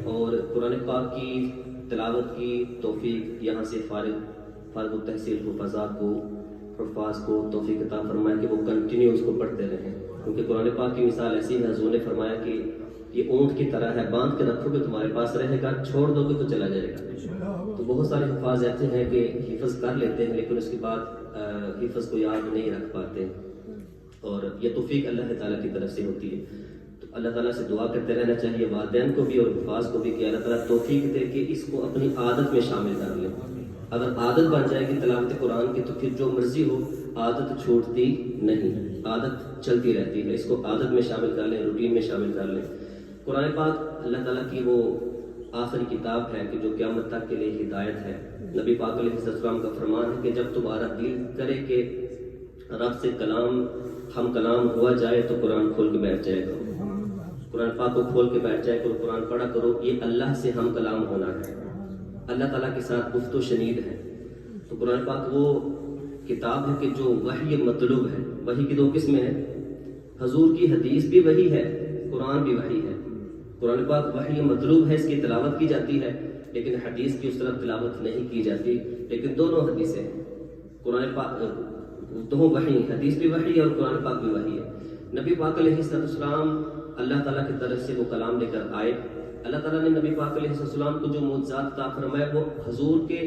اور قرآن پاک کی تلاوت کی توفیق یہاں سے فارغ التحصیل حفاظات کو حفاظ کو توفیق عطا فرمائے کہ وہ کنٹینیو اس کو پڑھتے رہیں، کیونکہ قرآن پاک کی مثال ایسی ہے، حضور نے فرمایا کہ یہ اونٹ کی طرح ہے، باندھ کے رکھو گے تمہارے پاس رہے گا، چھوڑ دو گے تو چلا جائے گا۔ تو بہت سارے حفاظ ایسے ہیں کہ حفظ کر لیتے ہیں لیکن اس کے بعد حفظ کو یاد نہیں رکھ پاتے، اور یہ توفیق اللہ تعالیٰ کی طرف سے ہوتی ہے۔ تو اللہ تعالیٰ سے دعا کرتے رہنا چاہیے، والدین کو بھی اور حفاظ کو بھی، کہ اللہ تعالیٰ توفیق دے کہ اس کو اپنی عادت میں شامل کر لیں۔ اگر عادت بن جائے گی تلاوت قرآن کی تو پھر جو مرضی ہو عادت چھوٹتی نہیں، عادت چلتی رہتی ہے۔ اس کو عادت میں شامل کر لیں، روٹین میں شامل کر لیں۔ قرآن پاک اللہ تعالیٰ کی وہ آخری کتاب ہے کہ جو قیامت تک کے لیے ہدایت ہے۔ نبی پاک علیہ السلام کا فرمان ہے کہ جب تمہارا دل کرے کہ رب سے ہم کلام ہوا جائے تو قرآن کھول کے بیٹھ جائے کرو، قرآن پاک کو کھول کے بیٹھ جائے کرو، قرآن پڑھا کرو۔ یہ اللہ سے ہم کلام ہونا ہے، اللہ تعالیٰ کے ساتھ گفت و شنید ہے۔ تو قرآن پاک وہ کتاب ہے کہ جو وحی مطلوب ہے۔ وحی کی دو قسمیں ہیں، حضور کی حدیث بھی وحی ہے، قرآن بھی وحی ہے۔ قرآن پاک وحی مطلوب ہے، اس کی تلاوت کی جاتی ہے، لیکن حدیث کی اس طرح تلاوت نہیں کی جاتی، لیکن دونوں حدیثیں ہیں۔ قرآن پاک دونوں وحی، حدیث بھی وحی ہے اور قرآن پاک بھی وحی ہے۔ نبی پاک علیہ السلام اللہ تعالیٰ کی طرف سے وہ کلام لے کر آئے۔ اللہ تعالیٰ نے نبی پاک علیہ السلام کو جو معجزات عطا فرمائے وہ حضور کے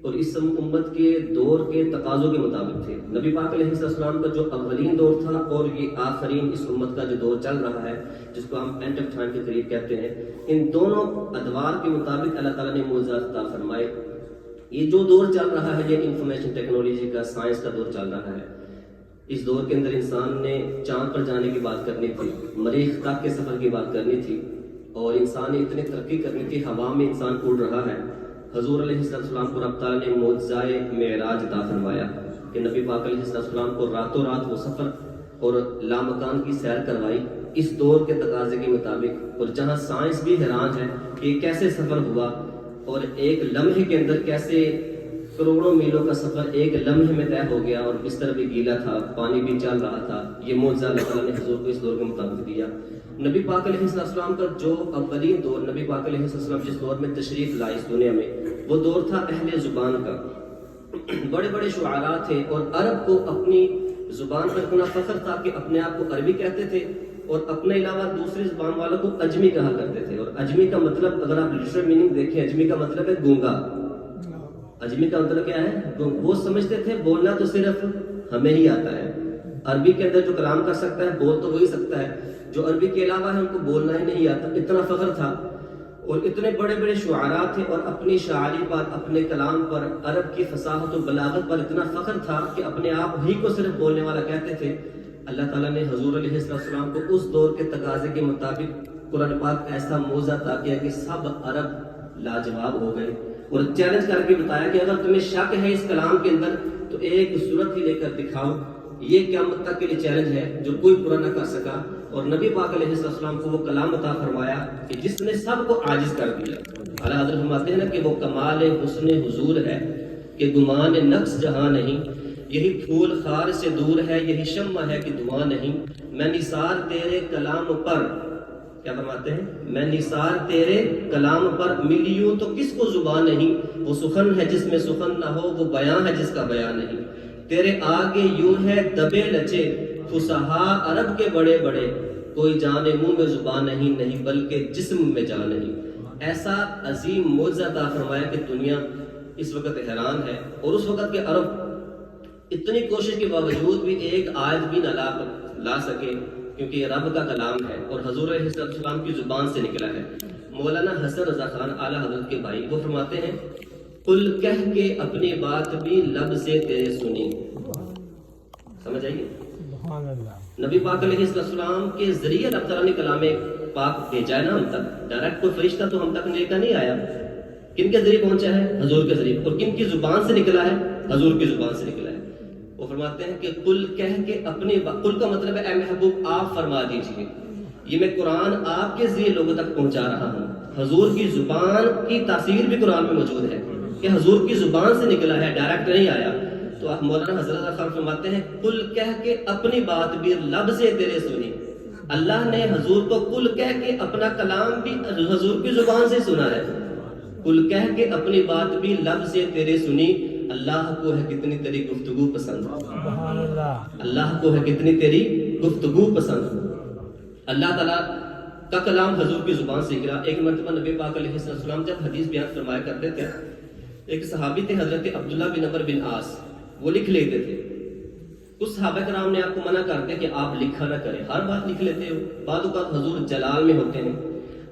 اور اس امت کے دور کے تقاضوں کے مطابق تھے۔ نبی پاک علیہ السلام کا جو اولین دور تھا اور یہ آخرین اس امت کا جو دور چل رہا ہے، جس کو ہم اینڈ آف ٹائم کے قریب کہتے ہیں، ان دونوں ادوار کے مطابق اللہ تعالیٰ نے معجزات عطا فرمائے۔ یہ جو دور چل رہا ہے یہ انفارمیشن ٹیکنالوجی کا، سائنس کا دور چل رہا ہے۔ اس دور کے اندر انسان نے چاند پر جانے کی بات کرنی تھی، مریخ تک کے سفر کی بات کرنی تھی، اور انسان نے اتنی ترقی کرنی تھی، ہوا میں انسان اڑ رہا ہے۔ حضور علیہ السلام کو رب تعالیٰ نے معجزۂ معراج عطا فرمایا کہ نبی پاک علیہ السلام کو راتوں رات وہ سفر اور لامکان کی سیر کروائی اس دور کے تقاضے کے مطابق، اور جہاں سائنس بھی حیران ہے کہ یہ کیسے سفر ہوا، اور ایک لمحے کے اندر کیسے کروڑوں میلوں کا سفر ایک لمحے میں طے ہو گیا، اور بستر بھی گیلا تھا، پانی بھی چل رہا تھا۔ یہ معجزہ اللہ تعالیٰ نے حضور کو اس دور کے مطابق دیا۔ نبی پاک علیہ السلام کا جو اولین دور، نبی پاک علیہ السلام جس دور میں تشریف لائے اس دنیا میں، وہ دور تھا اہل زبان کا۔ بڑے بڑے شعراء تھے، اور عرب کو اپنی زبان پر اتنا فخر تھا کہ اپنے آپ کو عربی کہتے تھے، اور اپنے علاوہ دوسری زبان والوں کو اجمی کہا کرتے تھے۔ اور اجمی کا مطلب اگر آپ لٹرل میننگ دیکھیں، اجمی کا مطلب ہے گونگا۔ اجمی کا مطلب کیا ہے؟ وہ سمجھتے تھے بولنا تو صرف ہمیں ہی آتا ہے، عربی کے اندر جو کلام کر سکتا ہے بول تو وہی سکتا ہے، جو عربی کے علاوہ ہے ان کو بولنا ہی نہیں آتا۔ اتنا فخر تھا، اور اتنے بڑے بڑے شعراء تھے، اور اپنی شاعری پر، اپنے کلام پر، عرب کی فصاحت و بلاغت پر اتنا فخر تھا کہ اپنے آپ ہی کو صرف بولنے والا کہتے تھے۔ اللہ تعالیٰ نے حضور علیہ السلام کو اس دور کے تقاضے کے مطابق قرآن پاک ایسا معجزہ عطا کیا کہ سب عرب لاجواب ہو گئے، اور چیلنج کر کے بتایا کہ اگر تمہیں شک ہے اس کلام کے اندر تو ایک صورت ہی لے کر دکھاؤ۔ یہ قیامت تک کے لیے چیلنج ہے جو کوئی پورا نہ کر سکا، اور نبی پاک علیہ السلام کو وہ کلام عطا فرمایا کہ جس نے سب کو عاجز کر دیا۔ اعلیٰ حضرت فرماتے ہیں نا کہ وہ کمال حسن حضور ہے کہ گمان نقص جہاں نہیں، یہی پھول خار سے دور ہے، یہی شمع ہے کہ دعا نہیں۔ میں نثار تیرے کلام پر، کیا فرماتے ہیں؟ میں نثار تیرے کلام پر ملیوں تو کس کو زبان نہیں، وہ سخن ہے جس میں سخن نہ ہو، وہ بیان ہے جس کا بیان نہیں۔ تیرے آگے یوں ہے دبے لچے فصحاء عرب کے بڑے بڑے، کوئی جانے منہ میں زبان نہیں، نہیں بلکہ جسم میں جان نہیں۔ ایسا عظیم معجزہ عطا فرمایا کہ دنیا اس وقت حیران ہے، اور اس وقت کے عرب اتنی کوشش کے باوجود بھی ایک آیت بھی نہ لا سکے، کیونکہ یہ رب کا کلام ہے اور حضور علیہ السلام کی زبان سے نکلا ہے۔ مولانا حسن رضا خان اعلیٰ حضرت کے بھائی وہ فرماتے ہیں، قل کہہ کے اپنی بات بھی لب سے تیرے سنی۔ سمجھ آئیے؟ نبی پاک علیہ السلام کے ذریعے اللہ تعالیٰ نے کلام پاک بھیجا ہے نا ہم تک، ڈائریکٹ کوئی فرشتہ تو ہم تک لے کر نہیں آیا۔ کن کے ذریعے پہنچا ہے؟ حضور کے ذریعے۔ اور کن کی زبان سے نکلا ہے؟ حضور کی زبان سے نکلا ہے۔ وہ فرماتے ہیں کہ قل کہہ کے اپنے قل کا مطلب ہے اے محبوب آپ فرما دیجئے، یہ میں قرآن آپ کے ذریعے لوگوں تک پہنچا رہا ہوں۔ حضور کی زبان کی تاثیر بھی قرآن میں موجود ہے کہ حضور کی زبان سے نکلا ہے، ڈائریکٹ نہیں آیا۔ تو مولانا حضرت خان فرماتے ہیں قل کہہ کے اپنی بات بھی لب سے تیرے سنی، اللہ نے حضور کو کل کہہ کے اپنا کلام بھی حضور کی زبان سے سنا ہے. کل کہہ کے اپنی بات بھی لب سے تیرے سنی. اللہ کو ہے کتنی تیری گفتگو پسند. اللہ کو ہے کتنی تیری گفتگو پسند. اللہ تعالیٰ کا کلام حضور کی زبان سے گرا. ایک مرتبہ نبی پاک علیہ السلام جب حدیث بیان فرمایا کرتے تھے, ایک صحابی تھے حضرت عبداللہ بن عمر بن عاص, وہ لکھ لیتے تھے. کچھ صحابہ کرام نے آپ کو منع کرتے کہ آپ لکھا نہ کریں, ہر بات لکھ لیتے ہو. بعض اوقات حضور جلال میں ہوتے ہیں,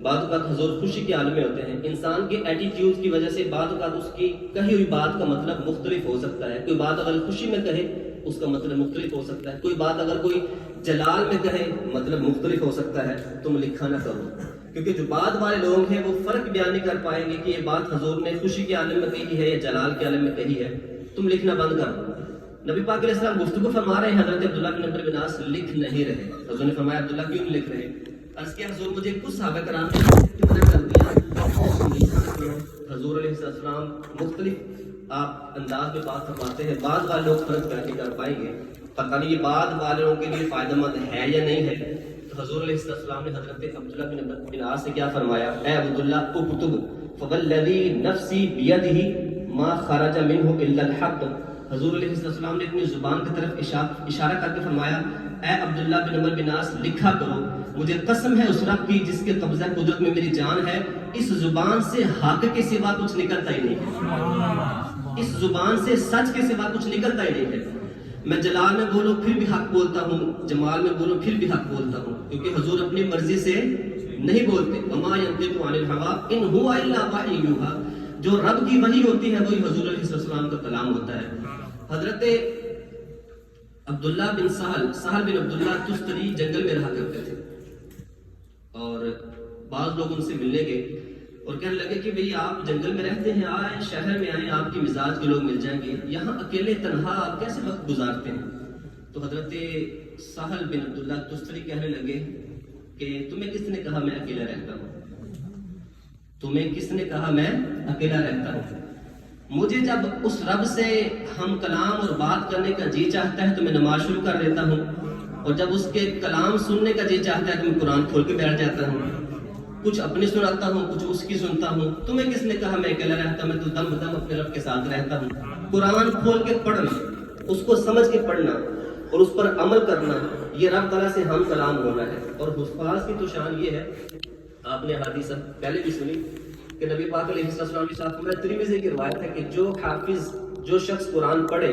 بعض اوقات حضور خوشی کے عالم میں ہوتے ہیں. انسان کے ایٹیٹیوڈ کی وجہ سے بعض اوقات اس کی کہی ہوئی بات کا مطلب مختلف ہو سکتا ہے. کوئی بات اگر خوشی میں کہے اس کا مطلب مختلف ہو سکتا ہے. کوئی بات اگر کوئی جلال میں کہے مطلب مختلف ہو سکتا ہے. تم لکھا نہ کرو, کیونکہ جو بعد والے لوگ ہیں وہ فرق بیان نہیں کر پائیں گے کہ یہ بات حضور نے خوشی کے عالم میں کہی ہے یا جلال کے عالم میں کہی ہے. تم لکھنا بند کر دو. نبی پاک علیہ السلام گفتگو فرما رہے ہیں, حضرت عبداللہ بن عمر بن عاص لکھ نہیں رہے. حضور نے فرمایا عبداللہ کیوں نہیں لکھ رہے؟ عرض کیا حضور مجھے کچھ صحابہ کرام نے منع کر دیا. حضور علیہ السلام مختلف آپ انداز میں بات فرماتے ہیں, بعض والے لوگ فرق کر کے کر پائیں گے, پتہ نہیں یہ بعض والوں کے لیے فائدہ مند ہے یا نہیں ہے. تو حضور علیہ السلام نے حضرت عبداللہ بن عمر بن عاص سے کیا فرمایا, اے عبداللہ اکتب فوالذی نفسی بیدہ ما خرج منہ الا الحق. حضور علیہ السلام نے اپنی زبان کی طرف اشارہ کر کے فرمایا, اے عبداللہ بن عمر بن عاص لکھا کرو, مجھے قسم ہے اس رب کی جس کے قبضہ قدرت میں میری جان ہے, اس زبان سے حق کے سوا کچھ نکلتا ہی نہیں ہے. اس زبان سے سچ کے سوا کچھ نکلتا ہی نہیں ہے. میں جلال میں بولوں پھر بھی حق بولتا ہوں, جمال میں بولوں پھر بھی حق بولتا ہوں, کیونکہ حضور اپنی مرضی سے نہیں بولتے. وما ينطق عن الهوى ان هو الا وحی یوحی. جو رب کی وحی ہوتی ہے وہی حضور علیہ السلام کا کلام ہوتا ہے. حضرت عبداللہ بن سہل بن عبداللہ تستری جنگل میں رہا کرتے تھے, اور بعض لوگ ان سے ملنے گئے اور کہنے لگے کہ بھئی آپ جنگل میں رہتے ہیں, آئیں شہر میں آئیں, آپ کی مزاج کے لوگ مل جائیں گے, یہاں اکیلے تنہا آپ کیسے وقت گزارتے ہیں؟ تو حضرت سہل بن عبداللہ تستری کہنے لگے کہ تمہیں کس نے کہا میں اکیلا رہتا ہوں؟ تمہیں کس نے کہا میں اکیلا رہتا ہوں؟ مجھے جب اس رب سے ہم کلام اور بات کرنے کا جی چاہتا ہے تو میں نماز شروع کر دیتا ہوں, اور جب اس کے کلام سننے کا جی چاہتا ہے تو میں قرآن کھول کے بیٹھ جاتا ہوں. کچھ اپنی سناتا ہوں, کچھ اس کی سنتا ہوں. تمہیں کس نے کہا میں اکیلا رہتا ہوں؟ میں تو دم بدم اپنے رب کے ساتھ رہتا ہوں. قرآن کھول کے پڑھنا, اس کو سمجھ کے پڑھنا اور اس پر عمل کرنا, یہ رب تعالیٰ سے ہم کلام ہونا ہے. اور حفاظ کی تو شان یہ ہے, آپ نے حدیث پہلے بھی سنی کہ نبی پاک علیہ السلام کے ساتھ میں ترمذی کی روایت ہے کہ جو حافظ, جو شخص قرآن پڑھے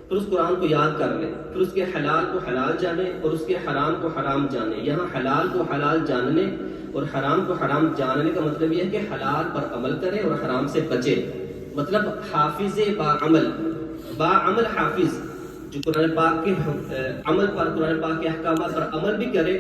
پھر اس قرآن کو یاد کر لے, پھر اس کے حلال کو حلال جانے اور اس کے حرام کو حرام جانے. یہاں حلال کو حلال جاننے اور حرام کو حرام جاننے کا مطلب یہ ہے کہ حلال پر عمل کرے اور حرام سے بچے. مطلب حافظ باعمل حافظ جو قرآن پاک کے عمل پر, قرآن پاک کے احکامات پر عمل بھی کرے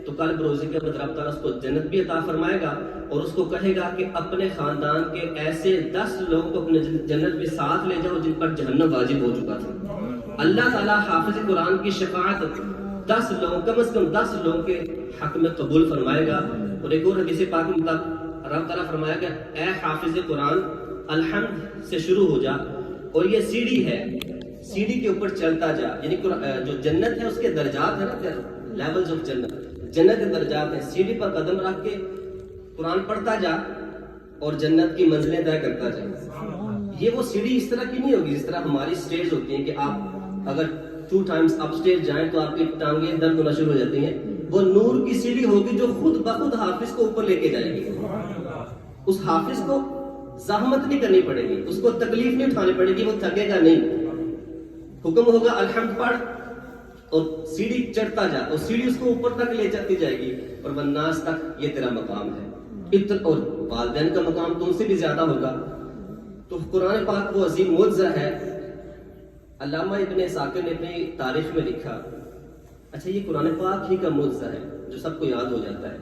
تو کل بروز قیامت رب تعالیٰ اس کو جنت بھی عطا فرمائے گا, اور اس کو کہے گا کہ اپنے خاندان کے ایسے 10 لوگوں کو اپنے جنت میں ساتھ لے جاؤ جن پر جہنم واجب ہو چکا تھا. اللہ تعالیٰ حافظ قرآن کی شفاعت 10 لوگوں, کم از کم 10 لوگوں کے حق میں قبول فرمائے گا. اور ایک اور حدیث پاک میں رب تعالیٰ فرمایا کہ اے حافظ قرآن الحمد سے شروع ہو جا, اور یہ سیڑھی ہے, سیڑھی کے اوپر چلتا جا. یعنی جو جنت ہے اس کے درجات ہیں نا, لیولز آف جنت, جنت کے درجات ہیں. سیڑھی پر قدم رکھ کے قرآن پڑھتا جا اور جنت کی منزلیں طے کرتا جا. یہ وہ سیڑھی اس طرح کی نہیں ہوگی جس طرح ہماری سٹیج ہوتی ہیں کہ آپ اگر 2 times اپ سٹیج جائیں تو آپ کی ٹانگیں درد ہونا شروع ہو جاتی ہیں. وہ نور کی سیڑھی ہوگی جو خود بخود حافظ کو اوپر لے کے جائے گی. اس حافظ کو زحمت نہیں کرنی پڑے گی, اس کو تکلیف نہیں اٹھانی پڑے گی, وہ تھکے گا نہیں. حکم ہوگا الحمد پڑھ اور سیڑھی چڑھتا جا, اور سیڑھی اس کو اوپر تک لے جاتی جائے گی, اور والناس تک یہ تیرا مقام ہے. اور والدین کا مقام تم سے بھی زیادہ ہوگا. تو قرآن پاک وہ عظیم معجزہ ہے. علامہ ابن عساکر نے اپنی تاریخ میں لکھا, اچھا یہ قرآن پاک ہی کا معجزہ ہے جو سب کو یاد ہو جاتا ہے.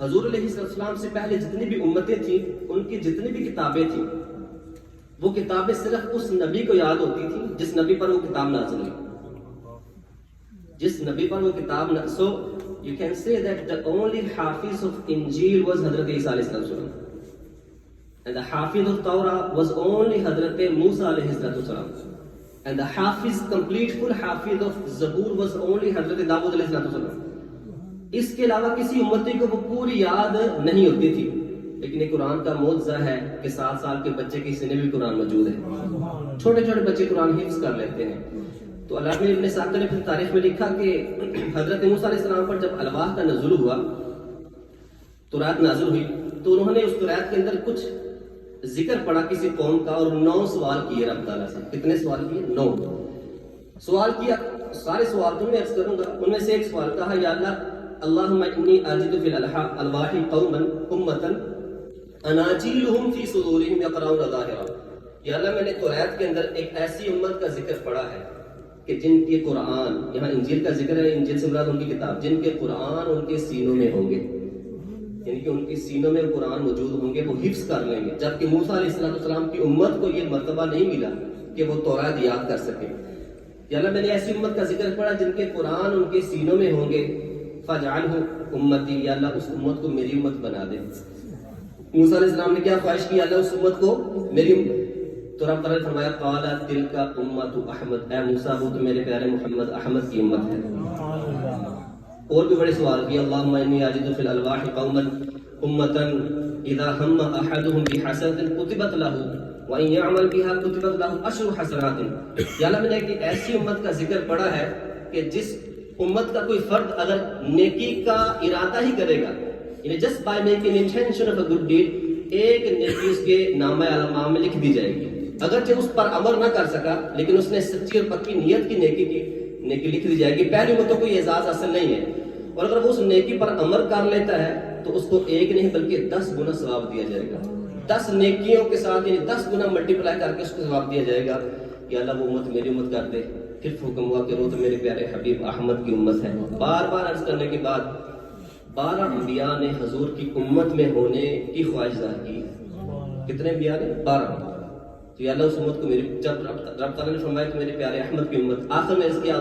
حضور علیہ السلام سے پہلے جتنی بھی امتیں تھیں, ان کی جتنی بھی کتابیں تھیں, وہ کتابیں صرف اس نبی کو یاد ہوتی تھیں جس نبی پر وہ کتاب نازل ہوئی, جس نبی پر وہ کتاب نازل. So you can say that the only Hafiz of Injil was Hazrat Isa alayhi salam, and the Hafiz of Torah was only Hazrat Musa alayhi salam, and the Hafiz, complete full Hafiz of Zabur was only Hazrat Dawud alayhi salam. اس کے علاوہ کسی امتی کو وہ پوری یاد نہیں ہوتی تھی، لیکن یہ قرآن کا معجزہ ہے کہ 7 سال کے بچے کے سینے میں قرآن موجود ہے، چھوٹے چھوٹے بچے قرآن حفظ کر لیتے ہیں۔ تو علامہ ابن سعد نے پھر تاریخ میں لکھا کہ حضرت موسیٰ علیہ السلام پر جب الواح کا نزول ہوا، تورات نازل ہوئی، تو انہوں نے اس تورات کے اندر کچھ ذکر پڑھا کسی قوم کا، اور 9 سوال کیے رب تعالیٰ سے۔ کتنے سوال کیے؟ 9 سوال کیا۔ سارے سوال تو میں عرض کروں گا، ان میں سے ایک سوال کہا، یا اللہ اللہم انی اجد فی الالواح قوما امتا اناجیلہم فی صدورہم یقرؤون ظاہرا۔ یا اللہ میں نے تورات کے اندر ایک ایسی امت کا ذکر پڑھا ہے کہ جن کے قرآن، یہاں انجیل کا ذکر ہے، انجیل سے مراد ان کی کتاب، جن کے قرآن ان کے سینوں میں ہوں گے، یعنی کہ ان کے سینوں میں قرآن موجود ہوں گے، وہ حفظ کر لیں گے، جبکہ موسیٰ علیہ السلام کی امت کو یہ مرتبہ نہیں ملا کہ وہ تورات یاد کر سکے۔ یا اللہ میں نے ایسی امت کا ذکر پڑھا جن کے قرآن ان کے سینوں میں ہوں گے، فاجعلہ امتی، یا اللہ اس امت کو میری امت بنا دے۔ موسیٰ علیہ السلام نے کیا خواہش کی؟ اللہ اس امت کو میری امت۔ تو رب تعالیٰ نے فرمایا قال تلک امت احمد، اے موسیٰ وہ تو میرے پیارے محمد احمد کی امت ہے۔ اور بھی بڑے سوال کیا، اللہم انی اجد فی الالواح قوما امتا اذا ہم احدهم بحسنۃ کتبت لہ وان یعمل بها کتبت لہ 10 حسنات۔ یا اللہ میں نے ایک ایسی امت کا ذکر پڑھا ہے کہ جس امت کا کوئی فرد اگر نیکی کا ارادہ ہی کرے گا، یعنی just by making intention of a good deed, ایک نیکی اس کے نامہ اعمال میں لکھ دی جائے گی۔ اگرچہ اس پر عمل نہ کر سکا، لیکن اس نے سچی اور پکی نیت کی نیکی لکھ دی جائے گی۔ پہلی امتوں کو یہ اعزاز حاصل نہیں ہے، اور اگر وہ اس نیکی پر عمل کر لیتا ہے تو اس کو ایک نہیں بلکہ 10 گنا ثواب دیا جائے گا، 10 نیکیوں کے ساتھ، یعنی 10 گنا ملٹیپلائی کر کے اس کو ثواب دیا جائے گا۔ یا اللہ وہ امت میری امت کر دے۔ پھر حکم ہوا کہ وہ تو میرے پیارے حبیب احمد کی امت ہے۔ بار بار عرض کرنے کے بعد 12 انبیاء نے حضور کی امت میں ہونے کی خواہش ظاہر کی۔ کتنے انبیاء نے؟ 12۔ تو یا اللہ اس امت کو میری، جب رب تعالیٰ نے فرمایا کہ میرے پیارے احمد کی امت، آخر میں اس کیا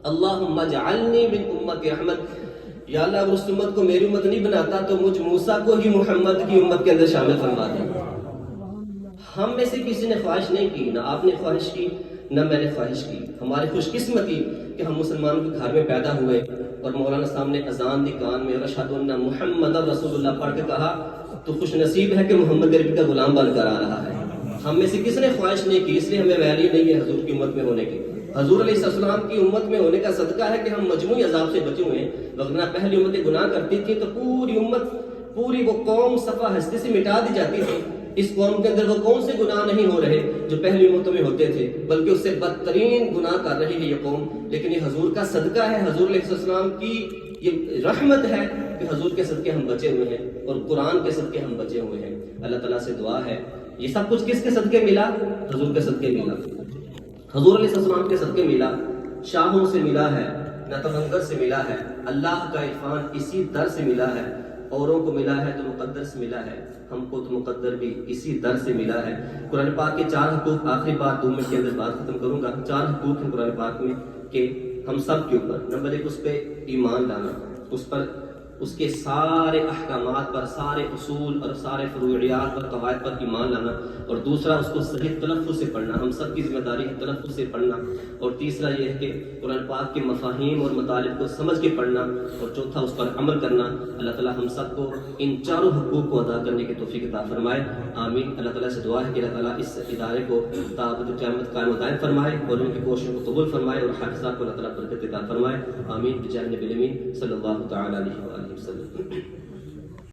اللہم اجعلنی من امت احمد، یا اللہ اگر اس امت کو میری امت نہیں بناتا تو مجھ موسیٰ کو ہی محمد کی امت کے اندر شامل فرما دے۔ ہم میں سے کسی نے خواہش نہیں کی، نہ آپ نے خواہش کی نہ میں نے خواہش کی۔ ہماری خوش قسمتی کہ ہم مسلمانوں کے گھر میں پیدا ہوئے، اور مولانا صاحب نے اذان دی کان میں، اور اشہد ان محمد رسول اللہ پڑھ کے کہا تو خوش نصیب ہے کہ محمد عربی کا غلام بن کر آ رہا ہے۔ ہم میں سے کس نے خواہش نہیں کی، اس لیے ہمیں ویلی نہیں ہے حضور کی امت میں ہونے کی۔ حضور علیہ السلام کی امت میں ہونے کا صدقہ ہے کہ ہم مجموعی عذاب سے بچے ہوئے ہیں، ورنہ پہلی امتیں گناہ کرتی تھی تو پوری امت، پوری وہ قوم صفحہ ہستی سے مٹا دی جاتی تھی۔ اس قوم کے اندر وہ کون سے گناہ نہیں ہو رہے جو پہلی امتوں میں ہوتے تھے، بلکہ اس سے بدترین گناہ کر رہی ہے یہ قوم۔ لیکن یہ حضور کا صدقہ ہے، حضور علیہ السلام کی یہ رحمت ہے کہ حضور کے صدقے ہم بچے ہوئے ہیں، اور قرآن کے صدقے ہم بچے ہوئے ہیں۔ اللہ تعالیٰ سے دعا ہے، یہ سب کچھ کس کے صدقے ملا؟ حضور کے صدقے ملا، حضور علیہ السلام کے صدقے ملا، شاہوں سے ملا ہے، نتمنگر سے ملا ہے، اللہ کا عرفان اسی در سے ملا ہے، اوروں کو ملا ہے تو مقدر سے ملا ہے، ہم کو تو مقدر بھی اسی در سے ملا ہے۔ قرآن پاک کے 4 حقوق، آخری بات 2 منٹ کے اندر بات ختم کروں گا۔ 4 حقوق ہیں قرآن پاک میں کہ ہم سب کے اوپر، نمبر 1 اس پہ ایمان لانا، اس پر، اس کے سارے احکامات پر، سارے اصول اور سارے فروعیات پر، قواعد پر ایمان لانا، اور دوسرا اس کو صحیح تلفظ سے پڑھنا، ہم سب کی ذمہ داری ہے تلفظ سے پڑھنا، اور تیسرا یہ ہے کہ قرآن پاک کے مفاہیم اور مطالب کو سمجھ کے پڑھنا، اور چوتھا اس پر عمل کرنا۔ اللہ تعالیٰ ہم سب کو ان 4 حقوق کو ادا کرنے کی توفیق عطا فرمائے، آمین۔ اللہ تعالیٰ سے دعا ہے کہ اللہ تعالیٰ اس ادارے کو تا ابد قیامت قائم و دائم فرمائے، اور ان کی کوششوں کو قبول فرمائے، اور حافظات کو اللہ تعالیٰ برکت عطا فرمائے، آمین، بجاہ نبی الامین صلی اللہ تعالیٰ علیہ وآلہ وسلم۔